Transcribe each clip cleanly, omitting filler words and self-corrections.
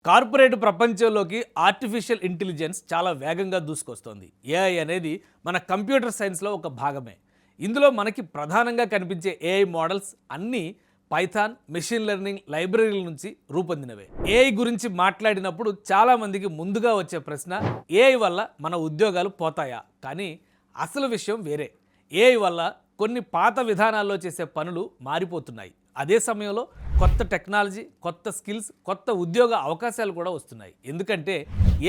Corporate ప్రపంచంలోకి artificial intelligence చాలా వేగంగా దూసుకొస్తోంది. ఏఐ అనేది మన కంప్యూటర్ సైన్స్లో ఒక భాగమే. ఇందులో మనకి ప్రధానంగా కనిపించే ఏఐ మోడల్స్ అన్నీ పైథాన్, మెషిన్ లెర్నింగ్ లైబ్రరీల నుంచి రూపొందినవే. ఏఐ గురించి మాట్లాడినప్పుడు చాలామందికి ముందుగా వచ్చే ప్రశ్న, ఏఐ వల్ల మన ఉద్యోగాలు పోతాయా? కానీ అసలు విషయం వేరే. ఏఐ వల్ల కొన్ని పాత విధానాల్లో చేసే పనులు మారిపోతున్నాయి. అదే సమయంలో కొత్త టెక్నాలజీ, కొత్త స్కిల్స్, కొత్త ఉద్యోగ అవకాశాలు కూడా వస్తున్నాయి. ఎందుకంటే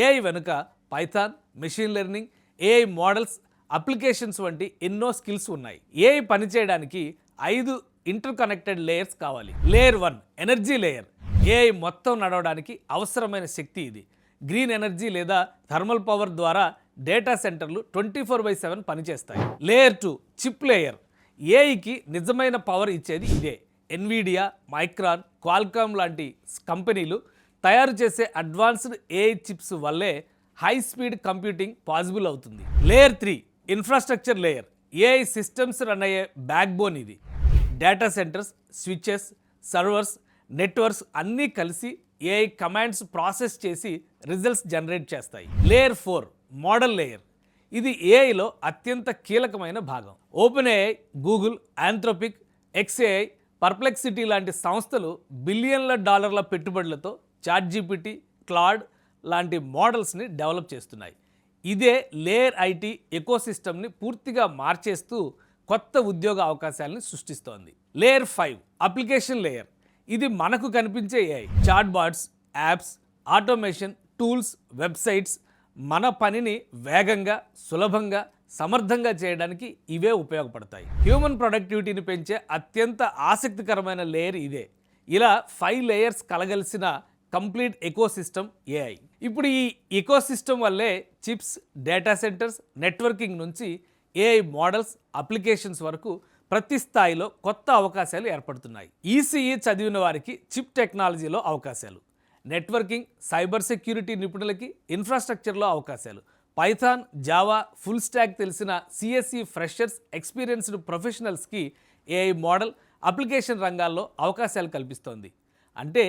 ఏఐ వెనుక Python, machine learning, AI models, applications వంటి ఎన్నో స్కిల్స్ ఉన్నాయి. ఏఐ పనిచేయడానికి 5 ఇంటర్ కనెక్టెడ్ లేయర్స్ కావాలి. Layer 1 energy layer. ఏఐ మొత్తం నడవడానికి అవసరమైన శక్తి ఇది. గ్రీన్ ఎనర్జీ లేదా థర్మల్ పవర్ ద్వారా డేటా సెంటర్లు 24/7 పనిచేస్తాయి. Layer 2 chip layer. ఏఐకి నిజమైన పవర్ ఇచ్చేది ఇదే. ఎన్విడియా, మైక్రాన్, క్వాల్కామ్ లాంటి కంపెనీలు తయారు చేసే అడ్వాన్స్డ్ ఏఐ చిప్స్ వల్లే హై స్పీడ్ కంప్యూటింగ్ పాసిబుల్ అవుతుంది. Layer 3 infrastructure layer. AI systems run అయ్యే బ్యాక్ బోన్ ఇది. Data centres, switches, servers, networks అన్నీ కలిసి ఏఐ కమాండ్స్ ప్రాసెస్ చేసి రిజల్ట్స్ జనరేట్ చేస్తాయి. Layer 4 model layer. ఇది ఏఐలో అత్యంత కీలకమైన భాగం. Open AI, Google, Anthropic, XAI, Perplexity లాంటి సంస్థలు బిలియన్ల డాలర్ల పెట్టుబడులతో చాట్‌జీపీటీ, క్లాడ్ లాంటి మోడల్స్ని డెవలప్ చేస్తున్నాయి. ఇదే లేయర్ ఐటీ ఎకోసిస్టమ్ని పూర్తిగా మార్చేస్తూ కొత్త ఉద్యోగ అవకాశాలను సృష్టిస్తోంది. Layer 5 application layer. ఇది మనకు కనిపించే AI. Chatbots, apps, automation, tools, websites మన పనిని వేగంగా, సులభంగా, సమర్థంగా చేయడానికి ఇవే ఉపయోగపడతాయి. హ్యూమన్ ప్రొడక్టివిటీని పెంచే అత్యంత ఆసక్తికరమైన లేయర్ ఇదే. ఇలా 5 లేయర్స్ కలగలిసిన కంప్లీట్ ఎకోసిస్టమ్ ఏఐ. ఇప్పుడు ఈ ఎకోసిస్టమ్ వల్లే చిప్స్, డేటా సెంటర్స్, నెట్వర్కింగ్ నుంచి ఏఐ మోడల్స్, అప్లికేషన్స్ వరకు ప్రతి స్థాయిలో కొత్త అవకాశాలు ఏర్పడుతున్నాయి. ఈసీఈ చదివిన వారికి చిప్ టెక్నాలజీలో అవకాశాలు, నెట్వర్కింగ్, సైబర్ సెక్యూరిటీ నిపుణులకి ఇన్ఫ్రాస్ట్రక్చర్లో అవకాశాలు, పైథాన్, జావా, ఫుల్ స్టాక్ తెలిసిన సిఎస్ఈ ఫ్రెషర్స్, ఎక్స్పీరియన్స్డ్ ప్రొఫెషనల్స్కి ఏఐ మోడల్, అప్లికేషన్ రంగాల్లో అవకాశాలు కల్పిస్తోంది. అంటే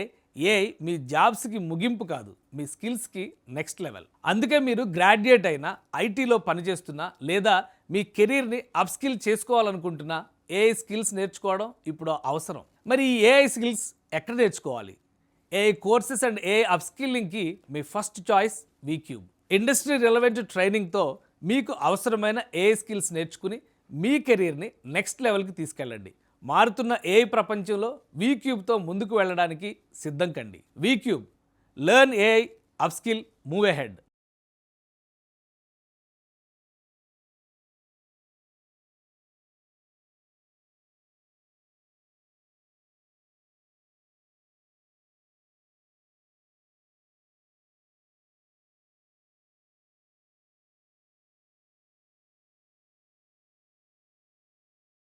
ఏఐ మీ జాబ్స్కి ముగింపు కాదు, మీ స్కిల్స్కి నెక్స్ట్ లెవెల్. అందుకే మీరు గ్రాడ్యుయేట్ అయినా, ఐటీలో పనిచేస్తున్నా లేదా మీ కెరీర్ని అప్స్కిల్ చేసుకోవాలనుకుంటున్నా ఏఐ స్కిల్స్ నేర్చుకోవడం ఇప్పుడు అవసరం. మరి ఈ ఏఐ స్కిల్స్ ఎక్కడ నేర్చుకోవాలి? ఏఐ కోర్సెస్ అండ్ ఏఐ అప్స్కిల్లింగ్కి మీ first choice VCube. Industry relevant ట్రైనింగ్తో మీకు అవసరమైన ఏఐ స్కిల్స్ నేర్చుకుని మీ కెరీర్ని నెక్స్ట్ లెవెల్కి తీసుకెళ్ళండి. మారుతున్న ఏఐ ప్రపంచంలో వీక్యూబ్తో ముందుకు వెళ్ళడానికి సిద్ధం కండి. VCube, learn AI, upskill, move ahead.